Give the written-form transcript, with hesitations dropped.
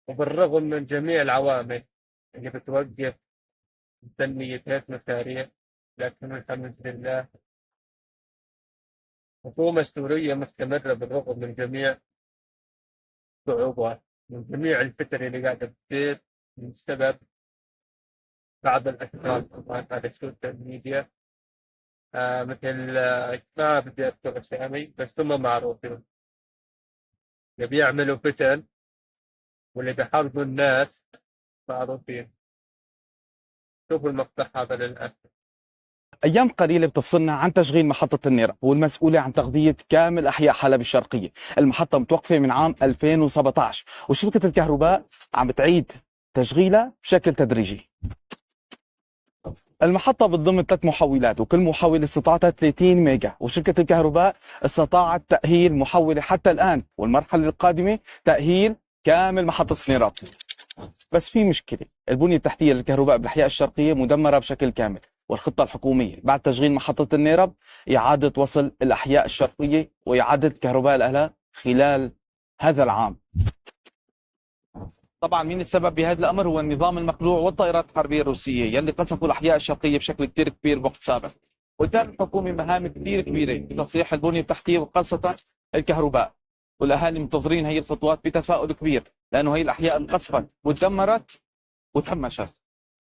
وبالرغم من جميع العوامل اللي بتوقف تنمية هيك مشاريع، لكن الحمد لله الحكومة السورية مستمرة بالرغم من جميع الصعوبات، من جميع الفتن اللي قاعدة بتصير بسبب بعض الأشخاص طبعاً على السوشيال ميديا. مثل ما بدي أذكر أسامي بس هم معروفين، اللي بيعملوا فتن واللي بيحاربوا الناس معروفين. شوفوا المقطع هذا للأسف. أيام قليلة بتفصلنا عن تشغيل محطة النيرة والمسؤولة عن تغذية كامل أحياء حلب الشرقية. المحطة متوقفة من عام 2017 وشركة الكهرباء عم تعيد تشغيلها بشكل تدريجي. المحطة بتضم 3 محولات وكل محولة استطاعتها 30 ميجا، وشركة الكهرباء استطاعت تأهيل محولة حتى الآن، والمرحلة القادمة تأهيل كامل محطة النيرات. بس في مشكلة، البنية التحتية للكهرباء بالأحياء الشرقية مدمرة بشكل كامل، والخطة الحكومية بعد تشغيل محطة النيرب إعادة وصل الأحياء الشرقية وإعادة كهرباء لها خلال هذا العام. طبعا مين السبب بهذا الأمر؟ هو النظام المخلوع والطائرات الحربية الروسية يلي قصفوا الأحياء الشرقية بشكل كثير كبير بوقت سابق. وكان الحكومة مهام كثير كبيرة بتصليح البنية التحتية وخاصة الكهرباء، والأهالي منتظرين هي الخطوات بتفاؤل كبير، لأنه هي الأحياء انقصفت وتدمرت وتهمشت.